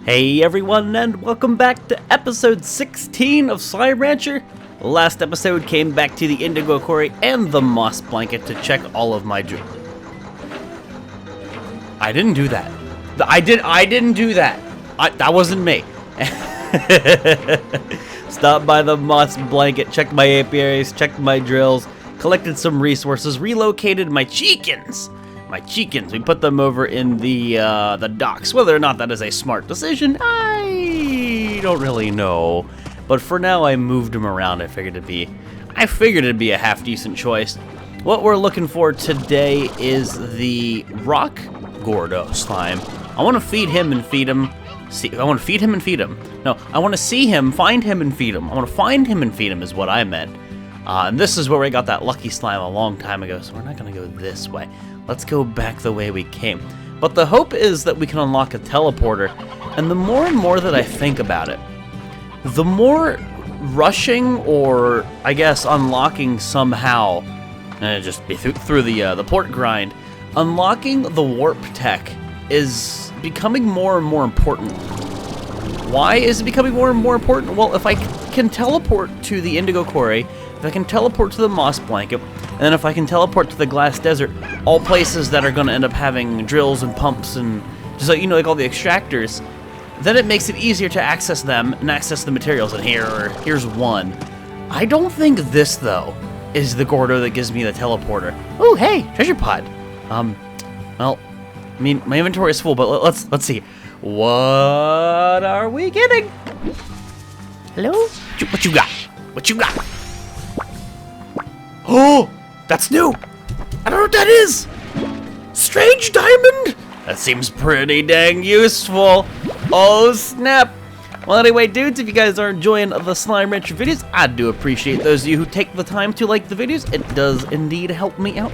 Hey everyone, and welcome back to episode 16 of Slime Rancher. Last episode came back to the indigo quarry and the moss blanket to check all of my I didn't do that. I didn't do that. That wasn't me. Stopped by the moss blanket, checked my apiaries, checked my drills, collected some resources, relocated my chickens. We put them over in the docks. Whether or not that is a smart decision, I don't really know. But for now, I moved them around. I figured it'd be a half decent choice. What we're looking for today is the rock Gordo slime. I want to feed him and feed him. I want to feed him and feed him. No, I want to see him, find him, and feed him. I want to find him and feed him is what I meant. And this is where we got that lucky slime a long time ago, so we're not going to go this way. Let's go back the way we came. But the hope is that we can unlock a teleporter, and the more and more that I think about it, the more rushing, or I guess unlocking somehow, just be through the port grind, unlocking the warp tech is becoming more and more important. Why is it becoming more and more important? Well, if I can teleport to the indigo quarry, if I can teleport to the moss blanket, and then if I can teleport to the glass desert, all places that are going to end up having drills and pumps and just like all the extractors, then it makes it easier to access them and access the materials. And here's one. I don't think this though is the Gordo that gives me the teleporter. Oh, hey, treasure pod. Well, I mean, my inventory is full, but let's see. What are we getting? Hello? What you got? What you got? Oh, that's new. I don't know what that is. Strange diamond? That seems pretty dang useful. Oh, snap. Well, anyway, dudes, if you guys are enjoying the Slime Rancher videos, I do appreciate those of you who take the time to like the videos. It does indeed help me out.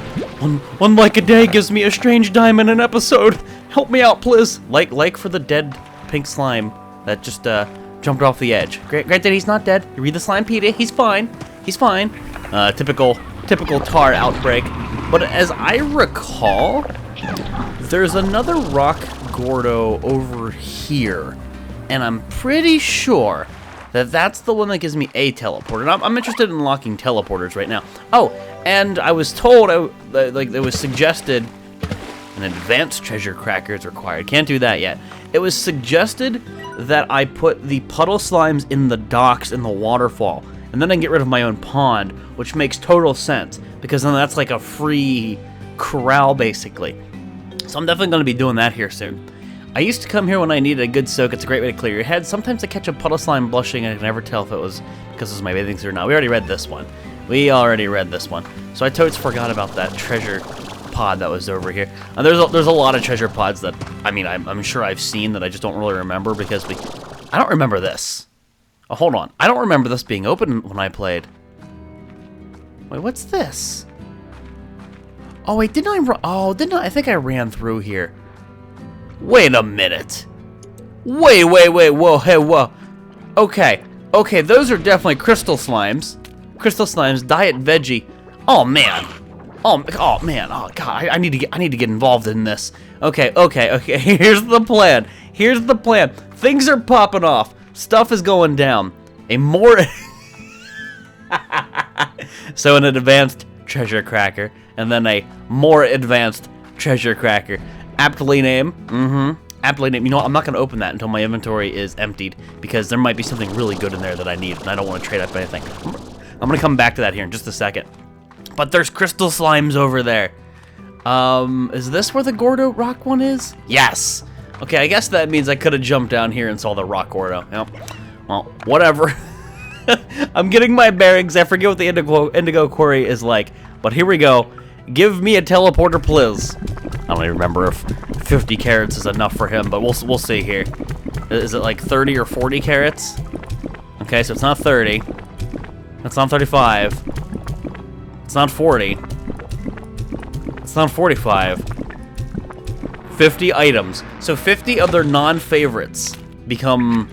One like a day gives me a strange diamond an episode. Help me out, please. Like for the dead pink slime that just jumped off the edge. Great that he's not dead. You read the Slimepedia, he's fine. He's fine. Typical tar outbreak. But as I recall, there's another rock Gordo over here. And I'm pretty sure that that's the one that gives me a teleporter. And I'm interested in unlocking teleporters right now. Oh, and I was told, it was suggested, an advanced treasure cracker is required. Can't do that yet. It was suggested that I put the puddle slimes in the docks in the waterfall. And then I can get rid of my own pond, which makes total sense. Because then that's like a free corral, basically. So I'm definitely going to be doing that here soon. I used to come here when I needed a good soak. It's a great way to clear your head. Sometimes I catch a puddle slime blushing, and I can never tell if it was because of my bathing suit or not. We already read this one. So I totes forgot about that treasure pod that was over here. And there's a lot of treasure pods that, I mean, I'm sure I've seen that I just don't really remember because I don't remember this. Oh, hold on. I don't remember this being open when I played. Wait, what's this? Oh, wait, didn't I think I ran through here. Wait a minute. Wait, whoa, hey, whoa. Okay, those are definitely crystal slimes. Crystal slimes, diet veggie. Oh man, oh god, I need to get involved in this. Okay, here's the plan. Things are popping off. Stuff is going down. So an advanced treasure cracker, and then a more advanced treasure cracker. Aptly named. Aptly named. You know what? I'm not going to open that until my inventory is emptied because there might be something really good in there that I need, and I don't want to trade up anything. I'm going to come back to that here in just a second. But there's crystal slimes over there. Is this where the Gordo rock one is? Yes. Okay, I guess that means I could have jumped down here and saw the rock Gordo. Yep. Well, whatever. I'm getting my bearings. I forget what the indigo quarry is like. But here we go. Give me a teleporter, please. I don't even remember if 50 carrots is enough for him, but we'll see here. Is it like 30 or 40 carrots? Okay, so it's not 30. It's not 35. It's not 40. It's not 45. 50 items. So 50 of their non-favorites become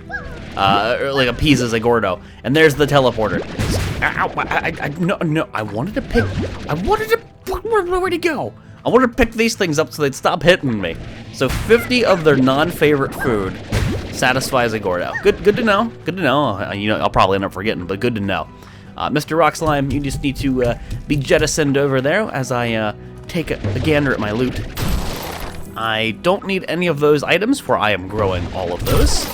like appeases a Gordo. And there's the teleporter. No, I wanted to pick. Where'd he go? I wanted to pick these things up so they'd stop hitting me. So 50 of their non-favorite food satisfies a Gordo. Good to know. Good to know. You know, I'll probably end up forgetting, but good to know. Mr. Rock Slime, you just need to be jettisoned over there as I take a gander at my loot. I don't need any of those items, for I am growing all of those.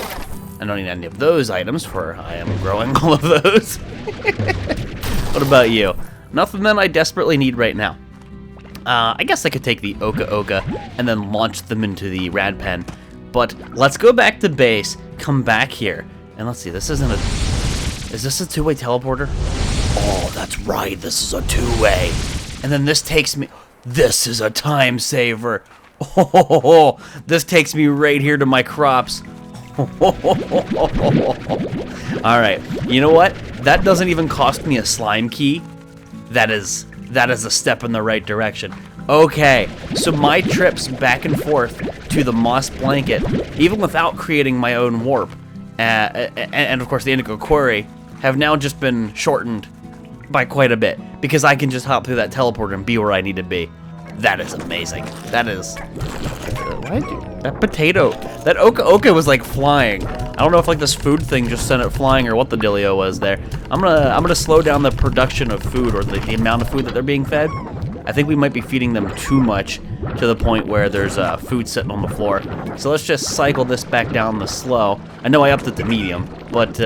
I don't need any of those items, for I am growing all of those. What about you? Nothing that I desperately need right now. I guess I could take the Oka and then launch them into the rad pen. But let's go back to base, come back here, and let's see, is this a two-way teleporter? Oh, that's right, this is a two-way. And then this takes me, this is a time saver. Oh, this takes me right here to my crops. Alright, you know what? That doesn't even cost me a slime key. That is a step in the right direction. Okay, so my trips back and forth to the moss blanket, even without creating my own warp, and of course the indigo quarry, have now just been shortened by quite a bit, because I can just hop through that teleporter and be where I need to be. That is amazing. That is... that potato... That Oka was like flying. I don't know if like this food thing just sent it flying or what the dealio was there. I'm gonna slow down the production of food, or the amount of food that they're being fed. I think we might be feeding them too much to the point where there's food sitting on the floor. So let's just cycle this back down the slow. I know I upped it to medium, but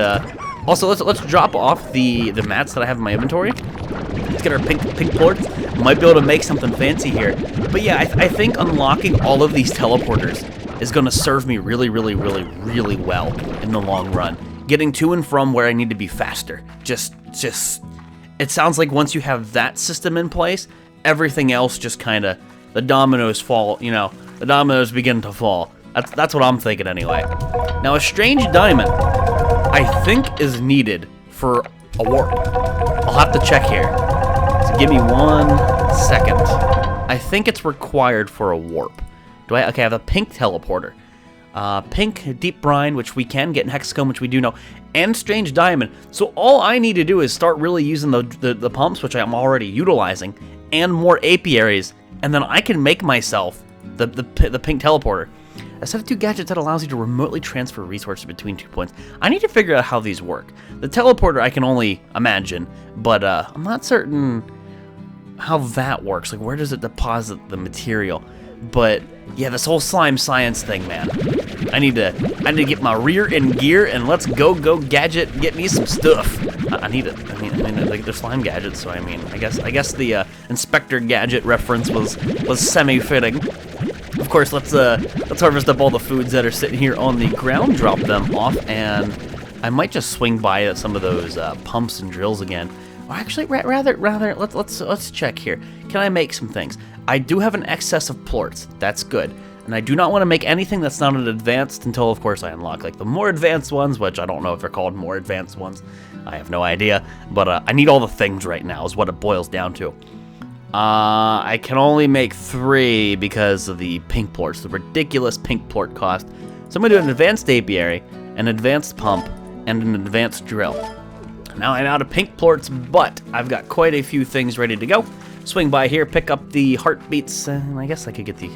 also let's drop off the mats that I have in my inventory. Let's get our pink boards. Might be able to make something fancy here. But yeah, I think unlocking all of these teleporters is going to serve me really well in the long run. Getting to and from where I need to be faster. Just it sounds like once you have that system in place, everything else just kind of, the dominoes fall, you know, the dominoes begin to fall. That's what I'm thinking anyway. Now, a strange diamond, I think, is needed for a warp. I'll have to check here. So give me 1 second. I think it's required for a warp. Okay, I have a pink teleporter. Pink deep brine, which we can get in hexacomb, which we do know, and strange diamond. So all I need to do is start really using the pumps, which I'm already utilizing, and more apiaries, and then I can make myself the pink teleporter. A set of 2 gadgets that allows you to remotely transfer resources between 2 points. I need to figure out how these work. The teleporter I can only imagine, but I'm not certain how that works. Like, where does it deposit the material? But yeah, this whole slime science thing, man. I need to get my rear in gear and let's go gadget, get me some stuff. I mean, like, they're slime gadgets, so I mean, I guess the Inspector Gadget reference was semi-fitting. Of course, let's harvest up all the foods that are sitting here on the ground, drop them off, and I might just swing by some of those pumps and drills again. Or actually, rather, let's check here. Can I make some things? I do have an excess of plorts. That's good. And I do not want to make anything that's not an advanced until, of course, I unlock like the more advanced ones, which I don't know if they're called more advanced ones. I have no idea. But I need all the things right now is what it boils down to. I can only make 3 because of the pink plorts, the ridiculous pink plort cost. So I'm going to do an advanced apiary, an advanced pump, and an advanced drill. Now I'm out of pink plorts, but I've got quite a few things ready to go. Swing by here, pick up the heartbeats, and I guess I could get the...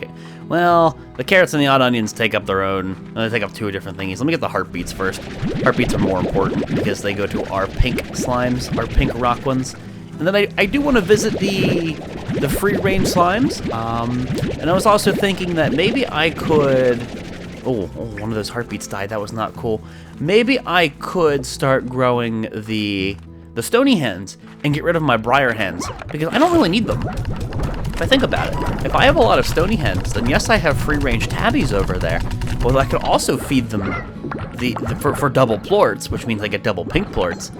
Well, the carrots and the odd onions take up their own... They take up 2 different thingies. Let me get the heartbeats first. Heartbeats are more important because they go to our pink slimes, our pink rock ones. And then I do want to visit the free-range slimes. And I was also thinking that maybe I could... Oh, one of those heartbeats died. That was not cool. Maybe I could start growing the stony hens and get rid of my briar hens, because I don't really need them. If I think about it, if I have a lot of stony hens, then yes, I have free-range tabbies over there, but I could also feed them for double plorts, which means I get double pink plorts.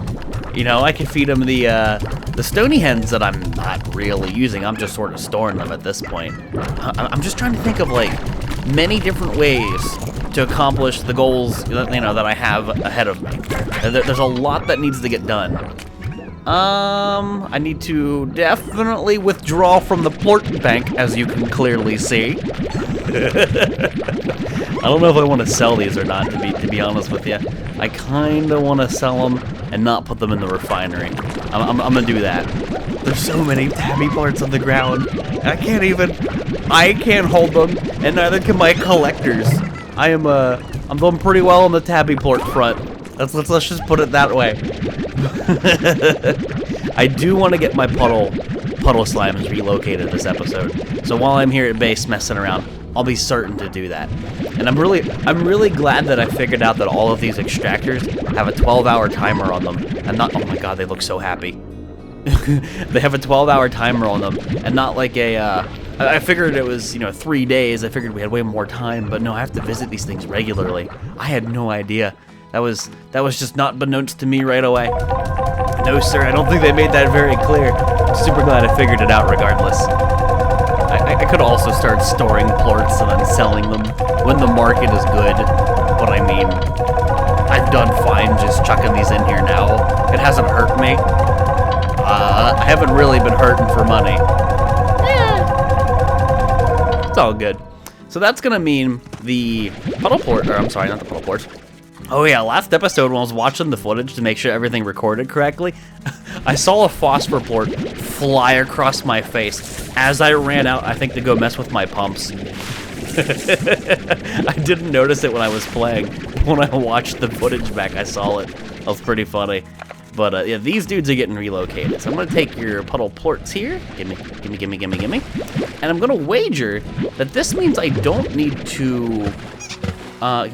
You know, I could feed them the stony hens that I'm not really using. I'm just sort of storing them at this point. I'm just trying to think of like many different ways to accomplish the goals, you know, that I have ahead of me. There's a lot that needs to get done. I need to definitely withdraw from the plort bank, as you can clearly see. I don't know if I want to sell these or not, to be honest with you. I kind of want to sell them and not put them in the refinery. I'm gonna do that. There's so many tabby plorts on the ground. I can't hold them, and neither can my collectors. I am I'm doing pretty well on the tabby port front. Let's just put it that way. I do want to get my puddle slimes relocated this episode. So while I'm here at base messing around, I'll be certain to do that. And I'm really glad that I figured out that all of these extractors have a 12-hour timer on them. And not, oh my god, they look so happy. They have a 12-hour timer on them, and not like a, I figured it was, 3 days. I figured we had way more time, but no, I have to visit these things regularly. I had no idea. That was just not beknownst to me right away. No, sir, I don't think they made that very clear. I'm super glad I figured it out regardless. I could also start storing plorts and then selling them when the market is good, but I mean, I've done fine just chucking these in here now. It hasn't hurt me. I haven't really been hurting for money. It's all good. So that's gonna mean the puddle port, or I'm sorry, not the puddle port. Oh yeah, last episode when I was watching the footage to make sure everything recorded correctly, I saw a phosphor plort fly across my face as I ran out, I think, to go mess with my pumps. I didn't notice it when I was playing. When I watched the footage back, I saw it. That was pretty funny. But yeah, these dudes are getting relocated. So I'm gonna take your puddle plorts here. Gimme. And I'm gonna wager that this means I don't need to,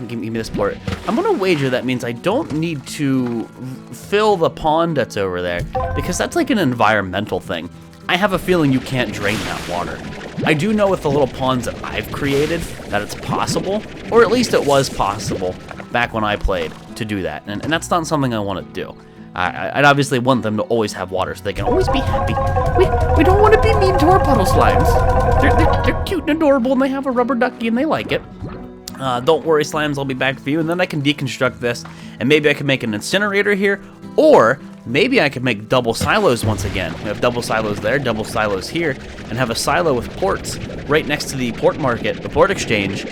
give me this plort. I'm gonna wager that means I don't need to fill the pond that's over there, because that's like an environmental thing. I have a feeling you can't drain that water. I do know with the little ponds that I've created that it's possible, or at least it was possible back when I played, to do that. And that's not something I want to do. I'd obviously want them to always have water so they can always be happy. We don't want to be mean to our puddle slimes. They're cute and adorable, and they have a rubber ducky, and they like it. Don't worry, slimes, I'll be back for you, and then I can deconstruct this, and maybe I can make an incinerator here, or maybe I could make double silos once again. We have double silos there, double silos here, and have a silo with ports right next to the port market, the port exchange.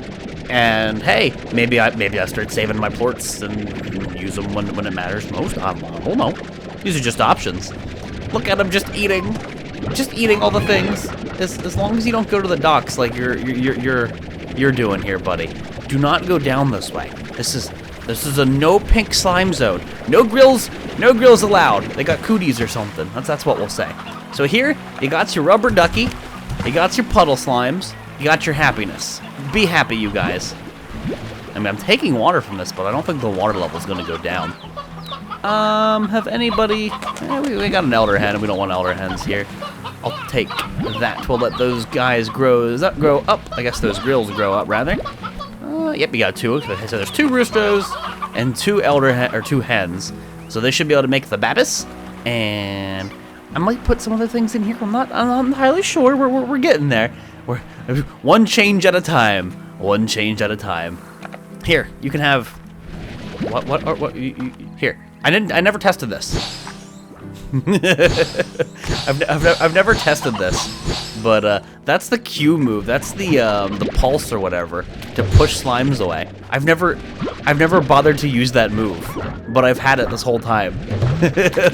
And hey, maybe I start saving my plorts and use them when it matters most. I don't know. These are just options. Look at them just eating all the things. As long as you don't go to the docks like you're doing here, buddy. Do not go down this way. This is a no pink slime zone. No grills allowed. They got cooties or something. That's what we'll say. So here, you got your rubber ducky, you got your puddle slimes, you got your happiness. Be happy, you guys. I mean, I'm taking water from this, but I don't think the water level is going to go down. Have anybody... we got an elder hen, and we don't want elder hens here. I'll take that. We'll let those guys grow up. I guess those grills grow up, rather. Yep, you got two. So there's 2 roosters and 2 two hens. So they should be able to make the babis. And I might put some other things in here. I'm not entirely sure. We're getting there. We're one change at a time. One change at a time. Here, you can have what here. I never tested this. I've never tested this, but that's the Q move. That's the pulse or whatever to push slimes away. I've never bothered to use that move, but I've had it this whole time.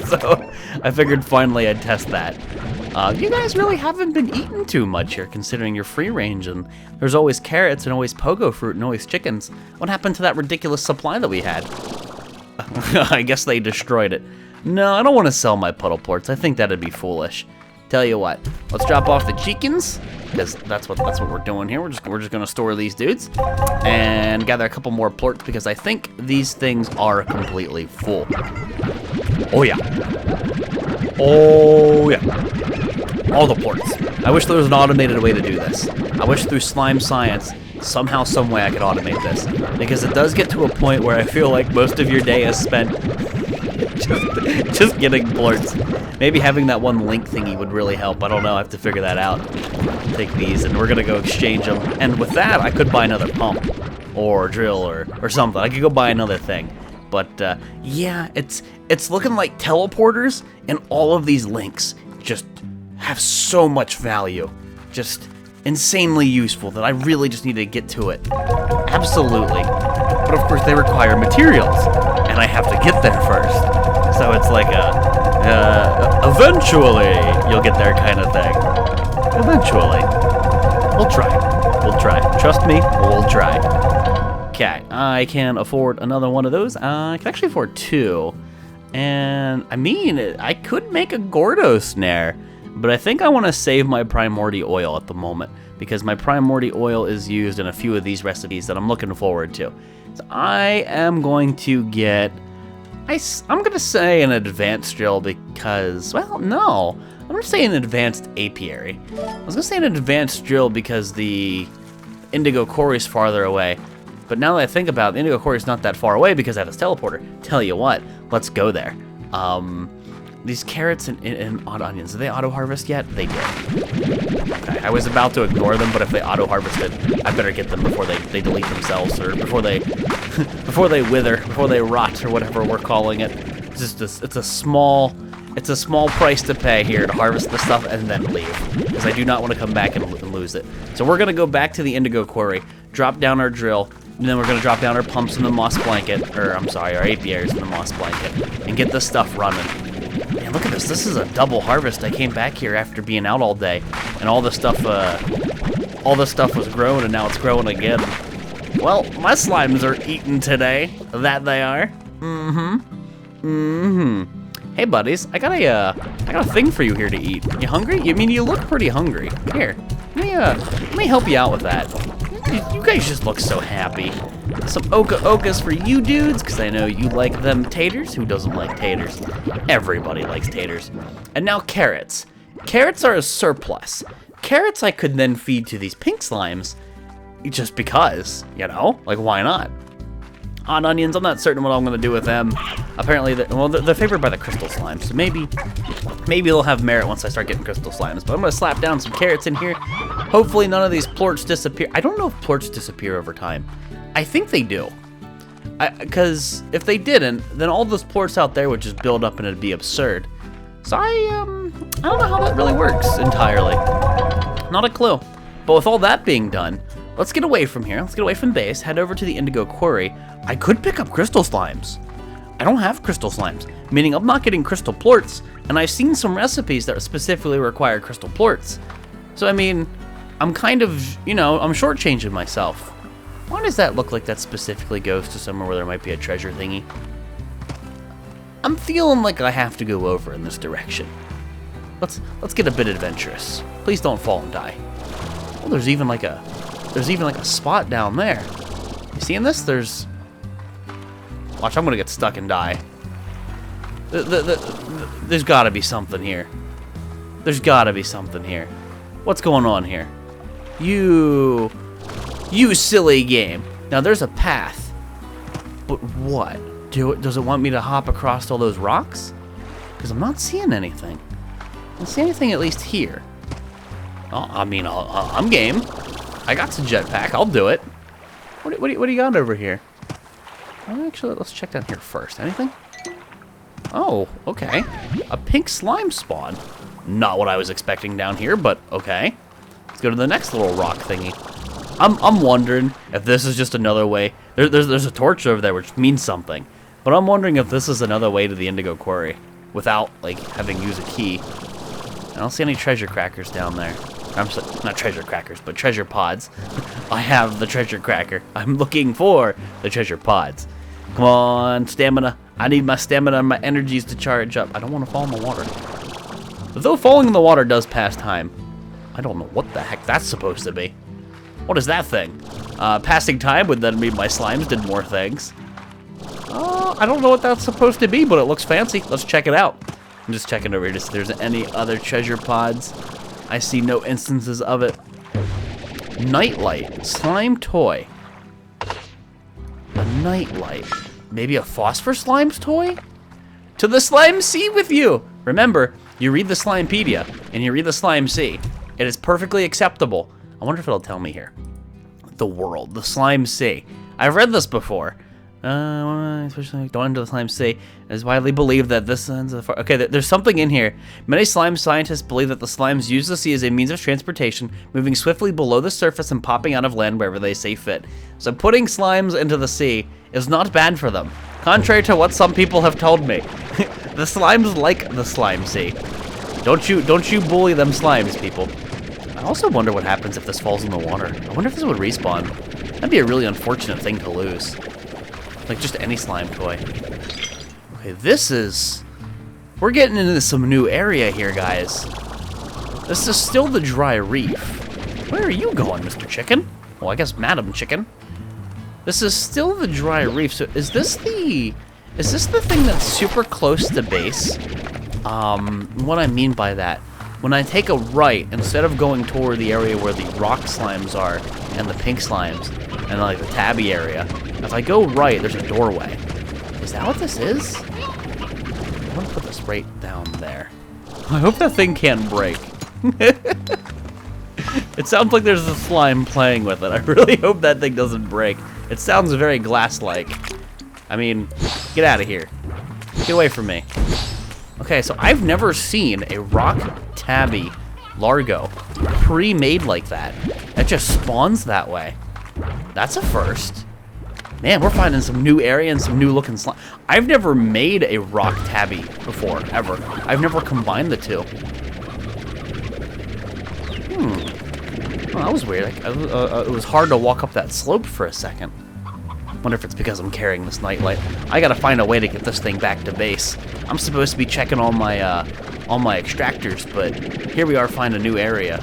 So I figured finally I'd test that. You guys really haven't been eating too much here, considering you're free range, and there's always carrots and always pogo fruit and always chickens. What happened to that ridiculous supply that we had? I guess they destroyed it. No, I don't want to sell my puddle plorts. I think that'd be foolish. Tell you what, let's drop off the chickens, because that's what we're doing here. We're just gonna store these dudes and gather a couple more plorts, because I think these things are completely full. Oh yeah. Oh yeah. All the plorts. I wish there was an automated way to do this. I wish through slime science, somehow, some way I could automate this, because it does get to a point where I feel like most of your day is spent just getting plorts. Maybe having that one link thingy would really help. I don't know. I have to figure that out. Take these, and we're gonna go exchange them. And with that, I could buy another pump, or drill, or something. I could go buy another thing. But yeah, it's looking like teleporters, and all of these links just have so much value. Just insanely useful that I really just need to get to it. Absolutely. But of course they require materials, and I have to get there first. So it's like eventually you'll get there kind of thing. Eventually. We'll try. Trust me, we'll try. Okay, I can afford another one of those. I can actually afford 2. And, I mean, I could make a Gordo snare, but I think I want to save my primordial oil at the moment, because my primordial oil is used in a few of these recipes that I'm looking forward to. So I am going to get, I'm going to say an advanced drill because, well, no. I'm going to say an advanced apiary. I was going to say an advanced drill because the indigo quarry is farther away. But now that I think about it, the indigo quarry is not that far away because I have this teleporter. Tell you what, let's go there. These carrots and odd onions, did they auto-harvest yet? They did. Okay, I was about to ignore them, but if they auto-harvested, I better get them before they delete themselves, or before they before they wither, before they rot, or whatever we're calling it. It's just it's a small price to pay here to harvest the stuff and then leave, because I do not want to come back and lose it. So we're gonna go back to the indigo quarry, drop down our drill, and then we're gonna drop down our pumps in the moss blanket, or I'm sorry, our apiaries in the moss blanket, and get this stuff running. Man, look at this. This is a double harvest. I came back here after being out all day, and all this stuff was growing, and now it's growing again. Well, my slimes are eating today. That they are. Hey, buddies. I got a thing for you here to eat. You hungry? I mean, you look pretty hungry. Here, let me help you out with that. You guys just look so happy. Some okas for you dudes, because I know you like them taters. Who doesn't like taters? Everybody likes taters. And now carrots. Carrots are a surplus. Carrots I could then feed to these pink slimes, just because, you know? Like, why not? Odd onions, I'm not certain what I'm going to do with them. Apparently, they're favored by the crystal slimes, so maybe they'll have merit once I start getting crystal slimes. But I'm going to slap down some carrots in here. Hopefully none of these plorts disappear. I don't know if plorts disappear over time. I think they do. Because if they didn't, then all those plorts out there would just build up and it'd be absurd. So I don't know how that really works entirely. Not a clue. But with all that being done, let's get away from here. Let's get away from base, head over to the indigo quarry. I could pick up crystal slimes. I don't have crystal slimes, meaning I'm not getting crystal plorts, and I've seen some recipes that specifically require crystal plorts. So, I mean, I'm kind of, you know, I'm shortchanging myself. Why does that look like that specifically goes to somewhere where there might be a treasure thingy? I'm feeling like I have to go over in this direction. Let's get a bit adventurous. Please don't fall and die. Oh, there's even like a spot down there. You seeing this? Watch, I'm gonna get stuck and die. There's gotta be something here. There's gotta be something here. What's going on here? You silly game. Now there's a path. But what? Does it want me to hop across all those rocks? Because I'm not seeing anything. I don't see anything at least here. Oh, I mean, I'm game. I got some jetpack. I'll do it. What do you got over here? Actually, let's check down here first. Anything? Oh, okay. A pink slime spawn. Not what I was expecting down here, but okay. Let's go to the next little rock thingy. I'm wondering if this is just another way. There's a torch over there, which means something. But I'm wondering if this is another way to the indigo quarry without, like, having to use a key. I don't see any treasure crackers down there. I'm sorry, not treasure crackers, but treasure pods. I have the treasure cracker. I'm looking for the treasure pods. Come on, stamina. I need my stamina and my energies to charge up. I don't want to fall in the water. Though falling in the water does pass time. I don't know what the heck that's supposed to be. What is that thing? Passing time would then mean my slimes did more things. I don't know what that's supposed to be, but it looks fancy. Let's check it out. I'm just checking over here to see if there's any other treasure pods. I see no instances of it. Nightlight. Slime toy. A nightlight. Maybe a phosphor slimes toy? To the slime sea with you! Remember, you read the Slimepedia, and you read the slime sea. It is perfectly acceptable. I wonder if it'll tell me here. The world. The slime sea. I've read this before. Especially don't enter the slime sea. It is widely believed that this ends of the okay, there's something in here. Many slime scientists believe that the slimes use the sea as a means of transportation, moving swiftly below the surface and popping out of land wherever they see fit. So putting slimes into the sea is not bad for them, contrary to what some people have told me. The slimes like the slime sea. Don't you bully them slimes, people. I also wonder what happens if this falls in the water. I wonder if this would respawn. That'd be a really unfortunate thing to lose. Like just any slime toy. Okay, this is... We're getting into some new area here, guys. This is still the dry reef. Where are you going, Mr. Chicken? Well, I guess Madam Chicken. This is still the dry reef. So is this the thing that's super close to base? What I mean by that, when I take a right, instead of going toward the area where the rock slimes are and the pink slimes and like the tabby area, if I go right, there's a doorway. Is that what this is? I'm gonna put this right down there. I hope that thing can't break. It sounds like there's a slime playing with it. I really hope that thing doesn't break. It sounds very glass-like. I mean, get out of here. Get away from me. Okay, so I've never seen a rock tabby largo pre-made like that. It just spawns that way. That's a first. Man, we're finding some new area and some new looking slime. I've never made a rock tabby before, ever. I've never combined the two. Oh, that was weird. It was hard to walk up that slope for a second. Wonder if it's because I'm carrying this nightlight. I gotta find a way to get this thing back to base. I'm supposed to be checking all my extractors, but here we are finding a new area.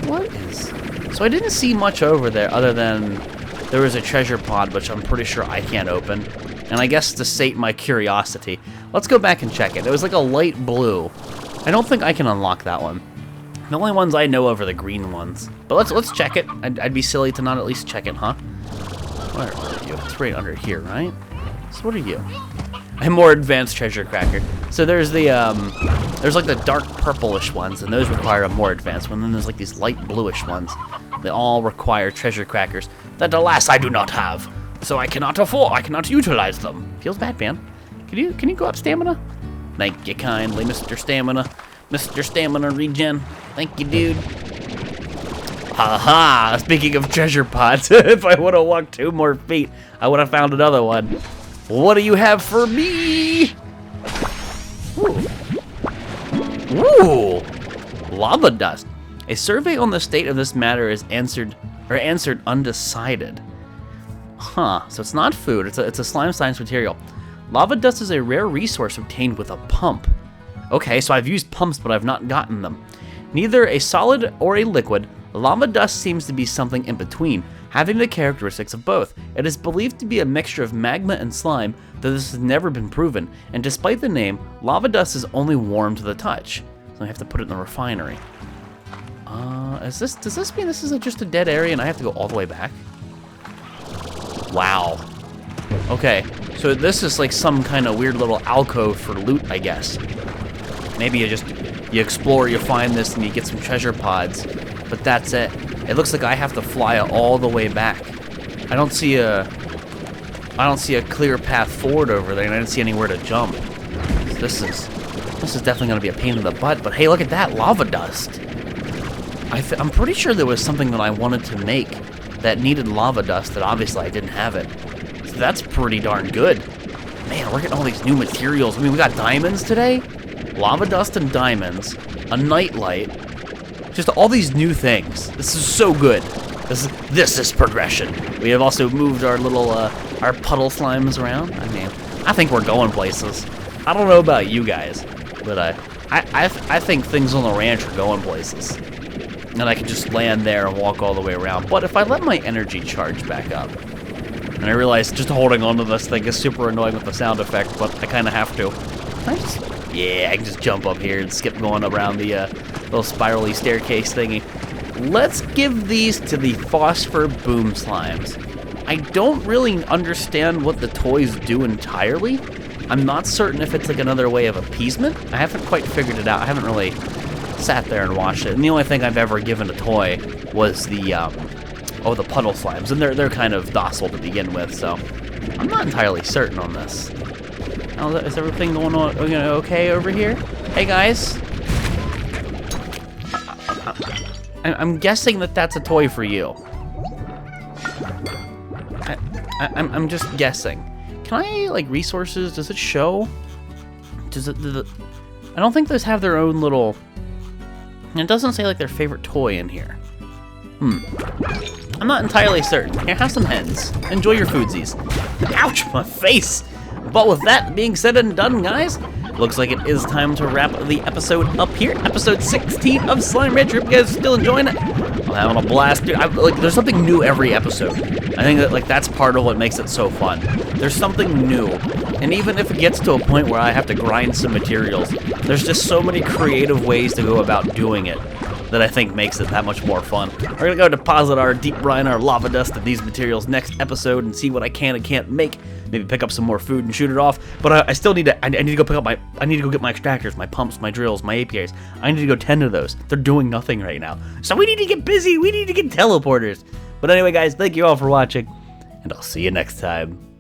What is... So I didn't see much over there other than there was a treasure pod, which I'm pretty sure I can't open. And I guess to sate my curiosity, let's go back and check it. It was like a light blue. I don't think I can unlock that one. The only ones I know of are the green ones. But let's check it. I'd be silly to not at least check it, huh? Where are you? It's right under here, right? So what are you? A more advanced treasure cracker. So there's the there's like the dark purplish ones, and those require a more advanced one. Then there's like these light bluish ones. They all require treasure crackers that alas I do not have. So I cannot utilize them. Feels bad, man. Can you go up stamina? Thank you kindly, Mr. Stamina. Mr. Stamina Regen. Thank you, dude. Haha! Speaking of treasure pods, if I would have walked 2 more feet, I would have found another one. What do you have for me? Ooh. Ooh! Lava dust. A survey on the state of this matter is answered undecided. Huh, so it's not food, it's a slime science material. Lava dust is a rare resource obtained with a pump. Okay, so I've used pumps, but I've not gotten them. Neither a solid or a liquid, lava dust seems to be something in between, having the characteristics of both. It is believed to be a mixture of magma and slime, though this has never been proven, and despite the name, lava dust is only warm to the touch. So I have to put it in the refinery. Does this mean this is just a dead area and I have to go all the way back? Wow. Okay, so this is like some kind of weird little alcove for loot, I guess. Maybe you explore, you find this, and you get some treasure pods, but that's it. It looks like I have to fly all the way back. I don't see a clear path forward over there, and I don't see anywhere to jump. This is definitely going to be a pain in the butt. But hey, look at that lava dust. I'm pretty sure there was something that I wanted to make that needed lava dust that obviously I didn't have it. So that's pretty darn good. Man, we're getting all these new materials. I mean, we got diamonds today. Lava dust and diamonds, a nightlight, just all these new things. This is so good. This is progression. We have also moved our little our puddle slimes around. I mean, I think we're going places. I don't know about you guys, but I think things on the ranch are going places, and I can just land there and walk all the way around. But if I let my energy charge back up, and I realize just holding onto this thing is super annoying with the sound effect, but I kind of have to. Yeah, I can just jump up here and skip going around the little spirally staircase thingy. Let's give these to the phosphor boom slimes. I don't really understand what the toys do entirely. I'm not certain if it's like another way of appeasement. I haven't quite figured it out. I haven't really sat there and watched it. And the only thing I've ever given a toy was the puddle slimes, and they're kind of docile to begin with. So I'm not entirely certain on this. Is everything going on okay over here? Hey guys. I'm guessing that that's a toy for you. I'm just guessing. Can I, like, resources? Does it show? I don't think those have their own little... It doesn't say, like, their favorite toy in here. I'm not entirely certain. Here, have some hens. Enjoy your foodsies. Ouch, my face! But with that being said and done, guys, looks like it is time to wrap the episode up here. Episode 16 of Slime Rancher. If you guys are still enjoying it, I'm having a blast, dude. Like, there's something new every episode. I think that, like, that's part of what makes it so fun. There's something new. And even if it gets to a point where I have to grind some materials, there's just so many creative ways to go about doing it that I think makes it that much more fun. We're gonna go deposit our deep brine, our lava dust of these materials next episode and see what I can and can't make. Maybe pick up some more food and shoot it off. But I still need to. I need to go pick up my. I need to go get my extractors, my pumps, my drills, my APIs. I need to go tend to those. They're doing nothing right now. So we need to get busy. We need to get teleporters. But anyway, guys, thank you all for watching, and I'll see you next time.